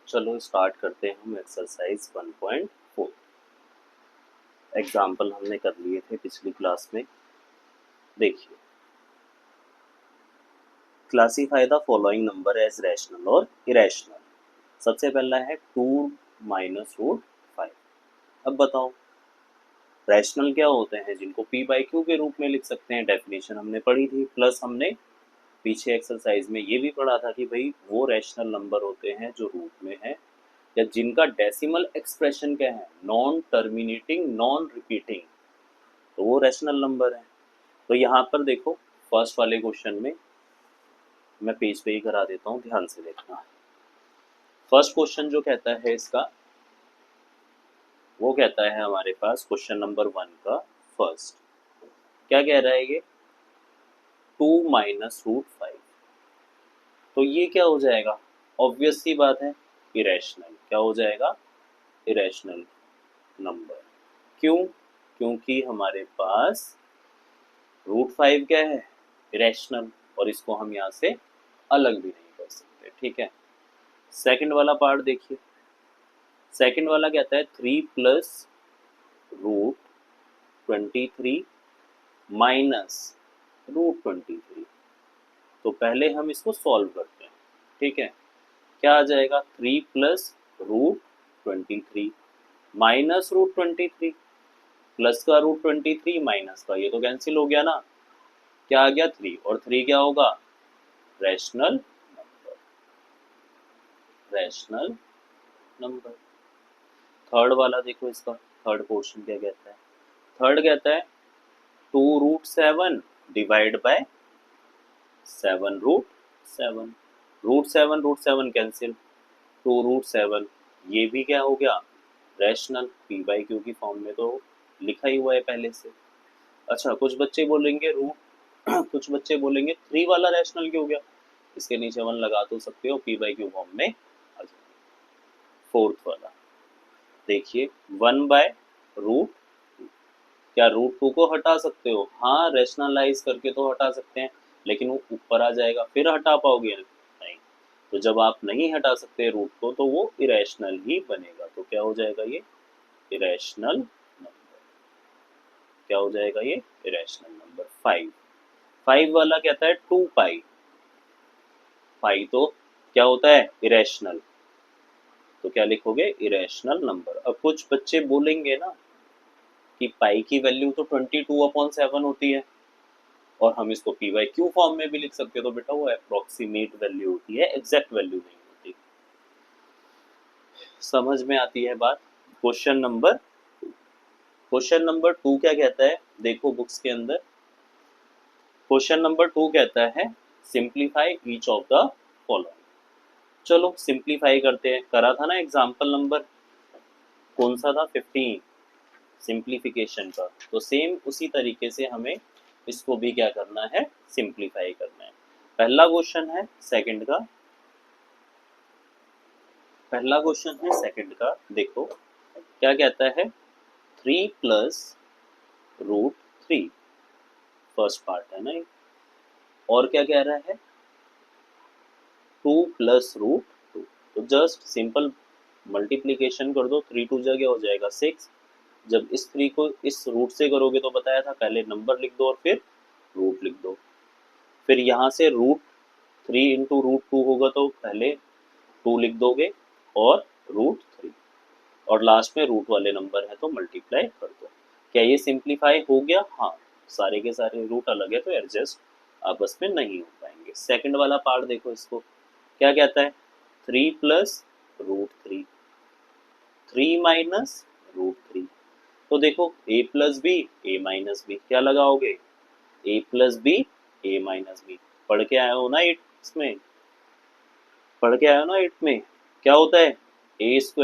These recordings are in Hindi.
चलो स्टार्ट करते हैं हम एक्सरसाइज 1.4। एग्जाम्पल हमने कर लिए थे पिछली क्लास में। देखिए, classify the following number as rational और इरेशनल। सबसे पहला है 2 - √5। अब बताओ रैशनल क्या होते हैं, जिनको p/q के रूप में लिख सकते हैं। डेफिनेशन हमने पढ़ी थी, प्लस हमने पीछे एक्सरसाइज में ये भी पढ़ा था कि भाई वो रैशनल नंबर होते हैं जो रूट में है या जिनका डेसिमल एक्सप्रेशन क्या है, नॉन टर्मिनेटिंग नॉन रिपीटिंग, तो वो रैशनल नंबर है। तो यहाँ पर देखो, फर्स्ट वाले क्वेश्चन में मैं पेज पे ही करा देता हूँ, ध्यान से देखना। फर्स्ट क्वेश्चन जो कहता है इसका, वो कहता है हमारे पास क्वेश्चन नंबर 1 का फर्स्ट क्या कह रहा है ये, 2 - √5। तो ये क्या हो जाएगा, ऑब्वियस सी बात है, इरेशनल। क्या हो जाएगा, इरेशनल नंबर। क्यों, क्योंकि हमारे पास √5 क्या है, इरेशनल, और इसको हम यहाँ से अलग भी नहीं कर सकते। ठीक है, सेकंड वाला पार्ट देखिए। सेकंड वाला कहता है 3 + √23 -√23। तो पहले हम इसको सॉल्व करते हैं। ठीक है, क्या आ जाएगा, 3 + √23 -√23, प्लस का √23 माइनस का, ये तो कैंसिल हो गया ना। क्या आ गया, 3, और 3 क्या होगा, rational number. Rational number. Third वाला देखो, इसका थर्ड पोर्शन क्या कहता है। थर्ड कहता है 2 √7 डिवाइड बाय 7 √7। √7 कैंसिल, 2 √7, ये भी क्या हो गया, रैशनल। p/q की फॉर्म में तो लिखा ही हुआ है पहले से। अच्छा, कुछ बच्चे बोलेंगे रूट कुछ बच्चे बोलेंगे 3 वाला रैशनल क्यों हो गया। इसके नीचे 1 लगा तो सकते हो, p/q फॉर्म में आ जाए। फोर्थ वाला देखिए, 1/√2। क्या √2 को हटा सकते हो, हाँ रैशनलाइज करके तो हटा सकते हैं, लेकिन वो ऊपर आ जाएगा, फिर हटा पाओगे नहीं। तो जब आप नहीं हटा सकते रूट को, तो वो इरेशनल ही बनेगा। तो क्या हो जाएगा ये, इरेशनल नंबर। क्या हो जाएगा ये, इरेशनल नंबर। 5 वाला कहता है 2π। पाई तो क्या होता है, इरेशनल। तो क्या लिखोगे, इरेशनल नंबर। अब कुछ बच्चे बोलेंगे ना कि पाई की वैल्यू तो 22/7 होती है, और हम इसको p/q फॉर्म में भी लिख सकते हैं। तो बेटा वो अप्रोक्सीमेट वैल्यू होती है, एग्जैक्ट वैल्यू नहीं होती। समझ में आती है बात। क्वेश्चन नंबर 2 क्या कहता है, देखो बुक्स के अंदर। क्वेश्चन नंबर 2 कहता है simplify each of the following. चलो सिंप्लीफाई करते हैं। करा था ना एग्जाम्पल नंबर, कौन सा था, 15, सिंप्लीफिकेशन का। तो सेम उसी तरीके से हमें इसको भी क्या करना है, सिंप्लीफाई करना है। पहला क्वेश्चन है सेकंड का, पहला क्वेश्चन है सेकंड का। देखो क्या कहता है, 3 + √3, फर्स्ट पार्ट है ना ये। और क्या कह रहा है, 2 + √2। तो जस्ट सिंपल मल्टीप्लीकेशन कर दो, 3 2 जगह हो जाएगा 6। जब इस 3 को इस रूट से करोगे तो बताया था, पहले नंबर लिख दो और फिर रूट लिख दो। फिर यहाँ से √3 × √2 होगा, तो पहले 2 लिख दोगे और √3, और लास्ट में रूट वाले नंबर है तो मल्टीप्लाई कर दो। क्या ये सिंप्लीफाई हो गया, हाँ। सारे के सारे रूट अलग है तो एडजस्ट आपस में नहीं हो पाएंगे। सेकंड वाला पार्ट देखो, इसको क्या कहता है, 3 + √3, 3 - √3। तो देखो a+b a-b, क्या लगाओगे, a+b a-b। पढ़ के आए हो ना 8 में, पढ़ के आए हो ना 8 में, क्या होता है, a² -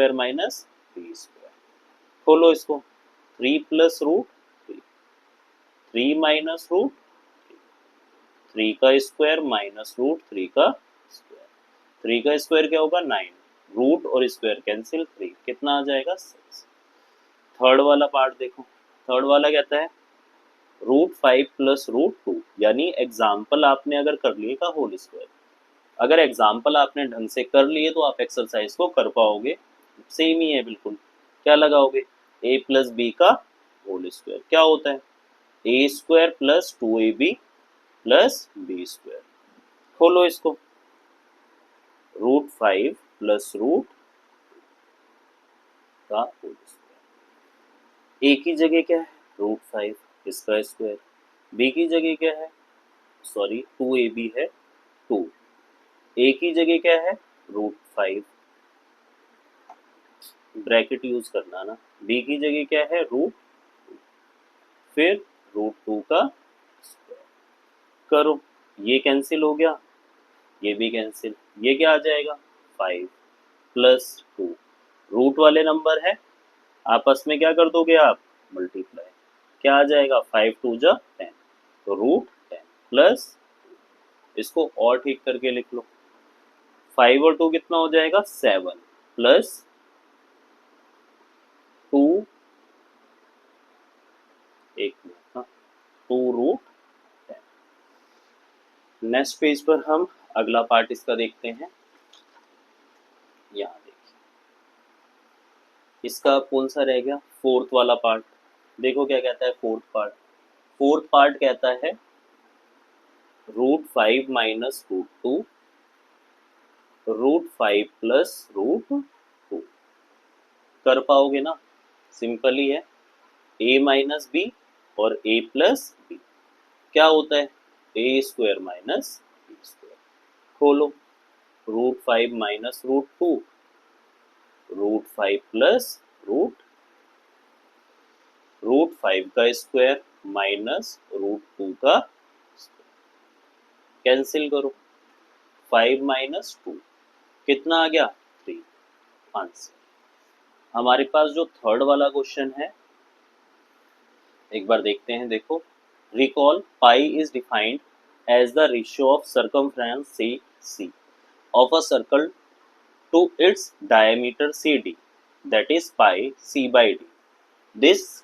b²। खोलो इसको, 3 + √3, 3 - √3 का स्क्वायर -√3 का स्क्वायर। 3 का स्क्वायर क्या होगा, 9, रूट और स्क्वायर कैंसिल, 3 कितना आ जाएगा, 6। थर्ड वाला पार्ट देखो, थर्ड वाला कहता है √5 + √2, यानी एग्जाम्पल आपने अगर कर लिए का होल स्क्वायर। अगर एग्जाम्पल आपने ढंग से कर लिए तो आप एक्सरसाइज को कर पाओगे। सेम ही है बिल्कुल। क्या लगाओगे, ए प्लस बी का होल स्क्वायर क्या होता है, A square plus 2ab plus B square. खोलो इसको, √5 प्लस रूट का होल स्क्वायर। ए की जगह क्या है, √5 इसका स्क्वायर। बी की जगह क्या है, सॉरी 2ab है 2। ए की जगह क्या है, √5, ब्रैकेट यूज करना ना। बी की जगह क्या है, रूट, फिर √2 का स्क्वायर। करो, ये कैंसिल हो गया, ये भी कैंसिल, ये क्या आ जाएगा 5 प्लस 2। रूट वाले नंबर है, आपस में क्या कर दोगे आप, मल्टीप्लाई। क्या आ जाएगा 5 2 जा 10, तो √10 प्लस, इसको और ठीक करके लिख लो, 5 और 2 कितना हो जाएगा 7 प्लस 2, एक मिनट, हाँ 2√10। नेक्स्ट पेज पर हम अगला पार्ट इसका देखते हैं। यहाँ देखिए, इसका कौन सा रह गया, फोर्थ वाला पार्ट। देखो क्या कहता है फोर्थ पार्ट। फोर्थ पार्ट कहता है √5 माइनस √2, √5 प्लस √2। कर पाओगे ना, सिंपल ही है, a माइनस बी और a प्लस बी क्या होता है, A square minus B square. खोलो, √5 माइनस √2, √5 प्लस √5 का स्क्वायर माइनस √2 का स्क्वायर। कैंसिल करो, 5 माइनस 2 कितना आ गया 3। आंसर। हमारे पास जो थर्ड वाला क्वेश्चन है, एक बार देखते हैं। देखो, recall pi is defined as the ratio of circumference से C of a circle to its diameter CD, that is pi c by d. This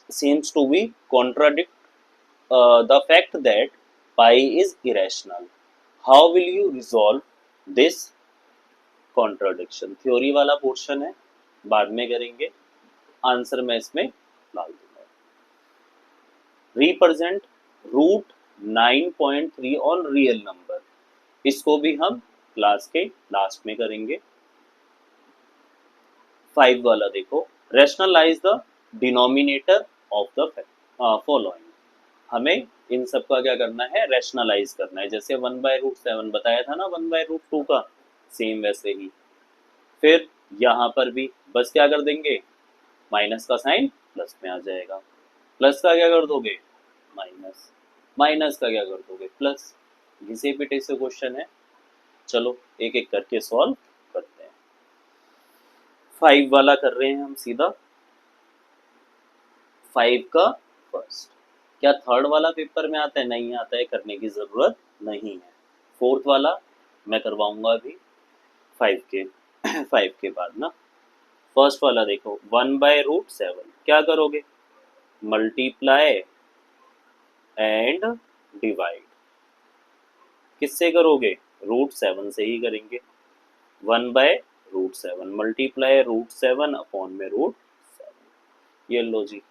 seems to be contradict the fact that pi is irrational. How will you resolve this contradiction? Theory वाला पोर्शन है, बाद में करेंगे, आंसर मैं इसमें डाल दूंगा। रिप्रेजेंट √9.3 ऑन रियल नंबर, इसको भी हम क्लास के लास्ट में करेंगे। 5 वाला देखो, rationalise the denominator of the following. हमें इन सब का क्या करना है, रैशनलाइज करना है। जैसे 1/√7 बताया था ना 1/√2 का, सेम वैसे ही फिर यहाँ पर भी बस क्या कर देंगे, माइनस का साइन प्लस में आ जाएगा, प्लस का क्या कर दोगे माइनस, माइनस का क्या कर दोगे प्लस। घिसे पिटे से क्वेश्चन है, चलो एक एक करके सॉल्व करते हैं। 5 वाला कर रहे हैं हम सीधा। 5 का फर्स्ट, क्या थर्ड वाला पेपर में आता है, नहीं आता है, करने की जरूरत नहीं है। फोर्थ वाला मैं करवाऊंगा अभी 5 के 5 के बाद ना। फर्स्ट वाला देखो, 1/√7 क्या करोगे, मल्टीप्लाई एंड डिवाइड। किससे करोगे, √7 से ही करेंगे। 1/√7 मल्टीप्लाई √7 अपॉन में √7। ये लो जी,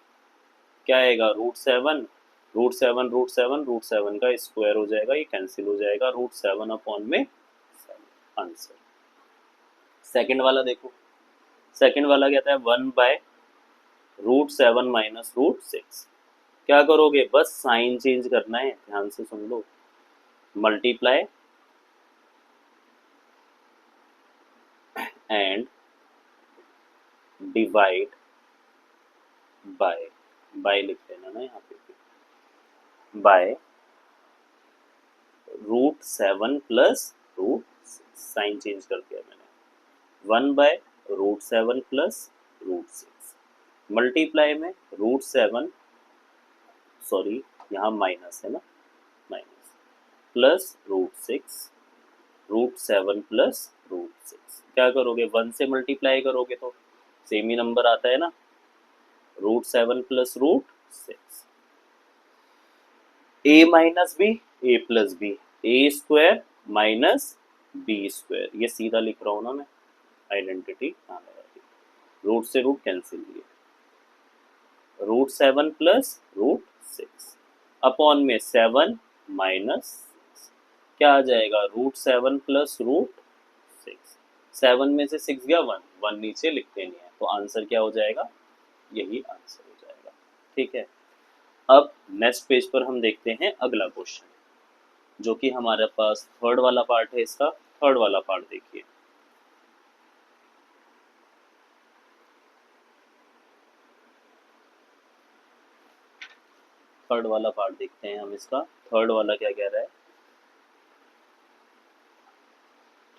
क्या आएगा √7, √7 का स्क्वायर हो जाएगा, ये कैंसिल हो जाएगा, √7 अपॉन में 7। आंसर। सेकंड वाला देखो, सेकंड वाला कहता है 1/√7 माइनस √6। क्या करोगे, बस साइन चेंज करना है, ध्यान से सुन लो। मल्टीप्लाई एंड डिवाइड बाय लिख लेना ना यहाँ पे, बाय √7 प्लस √6, साइन चेंज कर दिया मैंने। 1/√7 प्लस √6 मल्टीप्लाई में √7, सॉरी यहाँ माइनस है ना, माइनस प्लस √6, √7 प्लस √6। क्या करोगे, 1 से मल्टीप्लाई करोगे तो सेम ही नंबर आता है ना, √7 plus √6। a minus b, a plus B, A square minus B square, ये सीधा लिख रहा हूँ ना मैं, आइडेंटिटी ध्यान लगा दी। रूट से रूट कैंसिल, लिए √7 प्लस √6 अपॉन में 7 माइनस, क्या आ जाएगा √7 प्लस √6, 7 में से 6 गया 1, 1 नीचे लिखते नहीं है, तो आंसर क्या हो जाएगा, यही आंसर हो जाएगा। ठीक है, अब नेक्स्ट पेज पर हम देखते हैं अगला क्वेश्चन, जो कि हमारे पास थर्ड वाला पार्ट है। इसका थर्ड वाला पार्ट देखिए, थर्ड वाला पार्ट देखते हैं हम इसका। थर्ड वाला क्या कह रहा है,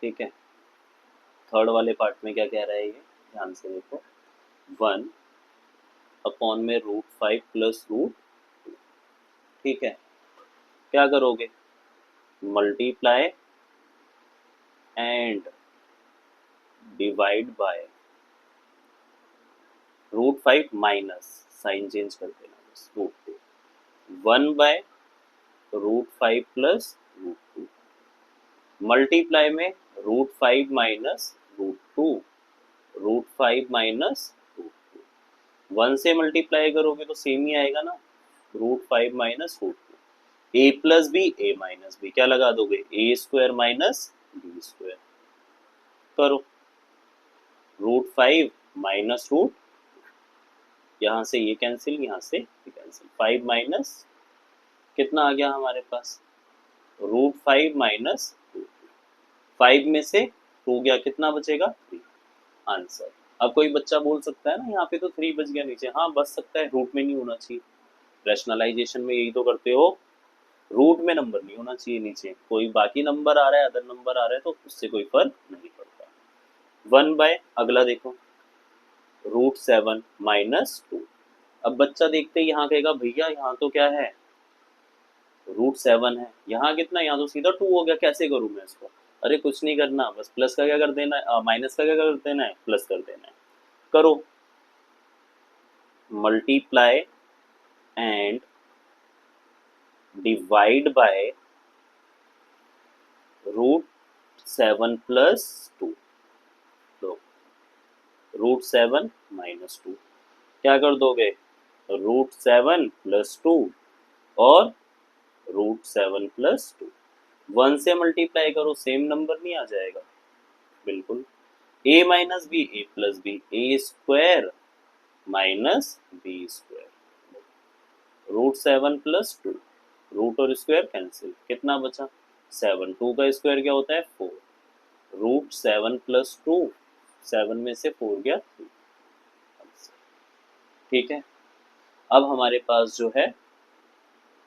ठीक है, थर्ड वाले पार्ट में क्या कह रहा है, ये ध्यान से देखो, 1 अपॉन में √5 प्लस √2। ठीक है, क्या करोगे, multiply and divide by √5 minus, sign change कर देना बस, √2, 1 बाय √5 प्लस √2, मल्टीप्लाई में √5 माइनस √2, √5 माइनस √2, 1 से मल्टीप्लाई करोगे तो सेम ही आएगा ना, √5 माइनस √2, ए प्लस बी ए माइनस बी, क्या लगा दोगे, ए स्क्वायर माइनस बी स्क्वायर, करो √5 माइनस रूट, यहाँ से ये कैंसिल, यहाँ से ये कैंसिल, 5 माइनस कितना आ गया हमारे पास, √5 माइनस 5 में से 2 गया, कितना बचेगा 3, आंसर। अब कोई बच्चा बोल सकता है ना, यहाँ पे तो 3 बच गया नीचे, हाँ बच सकता है, रूट में नहीं होना चाहिए, रैशनलाइजेशन में यही तो करते हो, रूट में नंबर नहीं होना चाहिए नीचे, कोई बाकी नंबर आ रहा है, अदर नंबर आ रहा है तो उससे कोई फर्क नहीं पड़ता। 1 बाय अगला देखो √7 माइनस 2, अब बच्चा देखते ही यहाँ कहेगा भैया यहाँ तो क्या है, √7 है, यहाँ कितना, यहाँ तो सीधा 2 हो गया, कैसे करूँ मैं इसको, अरे कुछ नहीं करना, बस प्लस का क्या कर देना है, माइनस का क्या कर देना है, प्लस कर देना है, करो multiply and divide bye √7 plus 2, low √7 minus 2, क्या कर दोगे, √7 प्लस 2 और √7 प्लस 2, 1 से मल्टीप्लाई करो, सेम नंबर नहीं आ जाएगा, बिल्कुल, A minus B A plus B, A square minus B square, √7 plus 2, root और स्क्वायर कैंसिल, कितना बचा 7, 2 का स्क्वायर क्या होता है 4, √7 प्लस 2, 7 में से 4 गया 3, ठीक है। अब हमारे पास जो है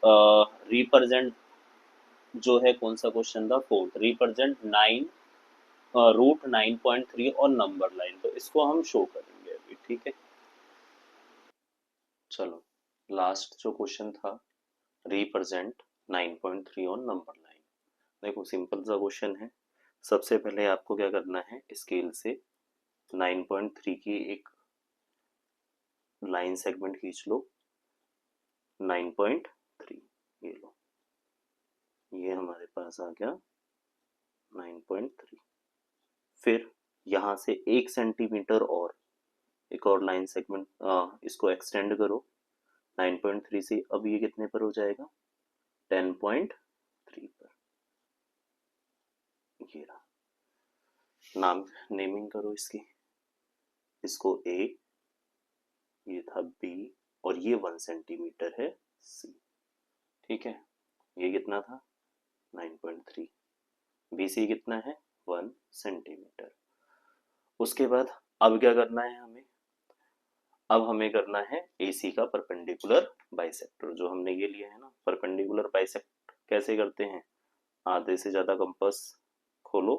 रिप्रेजेंट जो है, कौन सा क्वेश्चन था, फोर्थ, रिप्रेजेंट 9 √9.3 और नंबर लाइन, तो इसको हम शो करेंगे अभी, ठीक है। चलो लास्ट जो क्वेश्चन था, रिप्रेजेंट 9.3 और नंबर लाइन, देखो सिंपल सा क्वेश्चन है। सबसे पहले आपको क्या करना है, स्केल से 9.3 की एक लाइन सेगमेंट खींच लो, 9.3, ये लो, ये हमारे पास आ गया 9.3, फिर यहाँ से 1 सेंटीमीटर और एक और लाइन सेगमेंट इसको एक्सटेंड करो 9.3 से, अब ये कितने पर हो जाएगा 10.3 पर, ये रहा, नाम नेमिंग करो इसकी, इसको ए, ये था बी, और ये 1 सेंटीमीटर है सी, ठीक है, ये कितना था 9.3, बी सी कितना है 1 सेंटीमीटर। उसके बाद अब क्या करना है हमें, अब हमें करना है AC का परपेंडिकुलर बाइसेक्टर, जो हमने ये लिया है ना, परपेंडिकुलर बाइसेक्ट कैसे करते हैं, आधे से ज्यादा कंपास खोलो,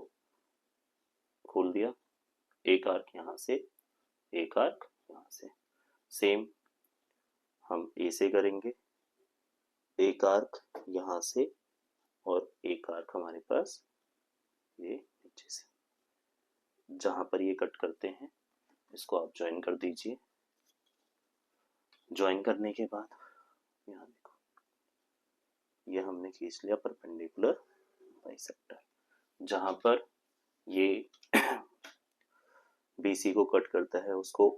खोल दिया, एक आर्क यहाँ से, एक आर्क यहाँ से, सेम हम ए से करेंगे, एक आर्क यहाँ से और एक आर्क हमारे पास ये नीचे से, जहां पर ये कट करते हैं इसको आप ज्वाइन कर दीजिए। ज्वाइन करने के बाद यहाँ देखो, ये हमने खींच लिया परपेंडिकुलर बाइसेक्टर। जहां पर ये BC को कट करता है उसको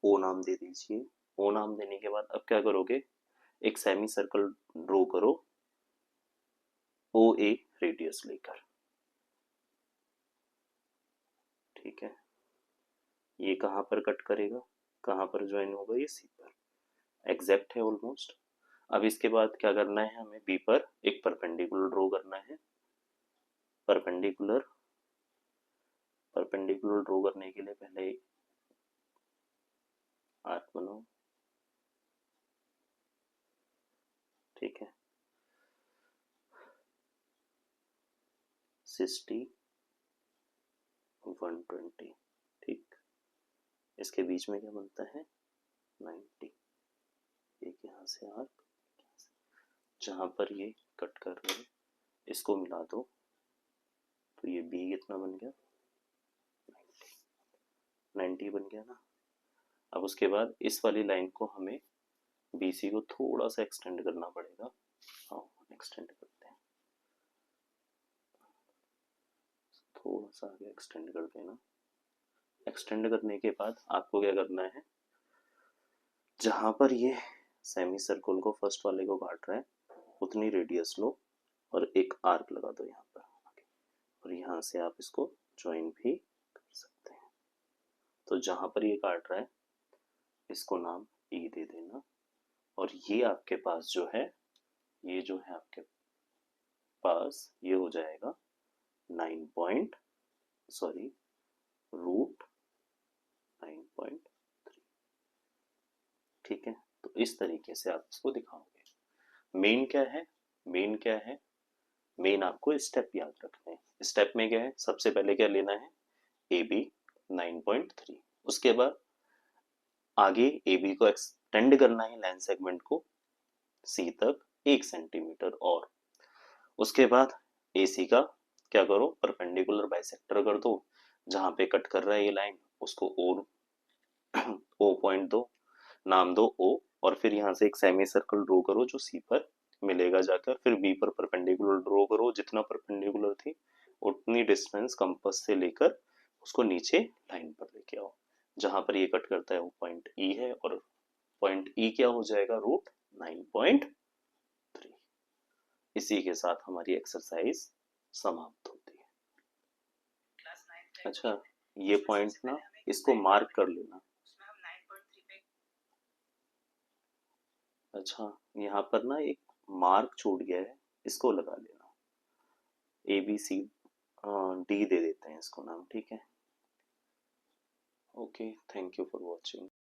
O नाम दे दीजिए। O नाम देने के बाद अब क्या करोगे, एक सेमी सर्कल ड्रॉ करो OA रेडियस लेकर। ठीक है, ये कहाँ पर कट करेगा, कहाँ पर ज्वाइन होगा, ये C पर। एग्जैक्ट है ऑलमोस्ट। अब इसके बाद क्या करना है, हमें B पर एक परपेंडिकुलर ड्रॉ करना है। परपेंडिकुलर परपेंडिकुलर ड्रॉ करने के लिए पहले एक आर्क बनाओ। ठीक है, 60 120। ठीक, इसके बीच में क्या बनता है 90। एक यहाँ से आर्क, जहां पर ये कट कर रहे हैं इसको मिला दो, तो ये B कितना बन गया 90 बन गया ना। अब उसके बाद इस वाली लाइन को हमें BC को थोड़ा सा एक्सटेंड करना पड़ेगा। हाँ, एक्सटेंड करते हैं, थोड़ा सा आगे एक्सटेंड कर देना। एक्सटेंड करने के बाद आपको क्या करना है, जहां पर ये सेमी सर्कल को फर्स्ट वाले को काट रहा है उतनी रेडियस लो और एक आर्क लगा दो यहाँ पर, और यहाँ से आप इसको ज्वाइन भी कर सकते हैं। तो जहां पर ये काट रहा है इसको नाम E दे देना, और ये आपके पास जो है, ये जो है आपके पास ये हो जाएगा 9 पॉइंट सॉरी रूट 9.3। ठीक है, तो इस तरीके से आप इसको दिखाओगे। मेन क्या है, मेन क्या है, मेन आपको स्टेप याद रखने हैं। स्टेप में क्या है, सबसे पहले क्या लेना है AB 9.3। उसके बाद आगे AB को एक्सटेंड करना है लाइन सेगमेंट को C तक 1 सेंटीमीटर, और उसके बाद AC का क्या करो, परपेंडिकुलर बाइसेक्टर कर दो, जहां पे कट कर रहा है ये लाइन उसको O पॉइंट दो, नाम दो O, और फिर यहाँ से एक सेमी सर्कल ड्रॉ करो जो C पर मिलेगा जाकर। फिर B पर परपेंडिकुलर ड्रॉ करो, जितना परपेंडिकुलर थी उतनी डिस्टेंस कंपास से लेकर उसको नीचे लाइन पर लेके आओ। जहां पर ये कट करता है वो पॉइंट E है, और पॉइंट E क्या हो जाएगा रूट 9.3। इसी के साथ हमारी एक्सरसाइज समाप्त होती है। अच्छा, ये पॉइंट ना इसको मार्क कर लेना। अच्छा, यहाँ पर ना एक मार्क छूट गया है, इसको लगा लेना। ABC D दे देते हैं इसको नाम। ठीक है, okay, thank you for watching.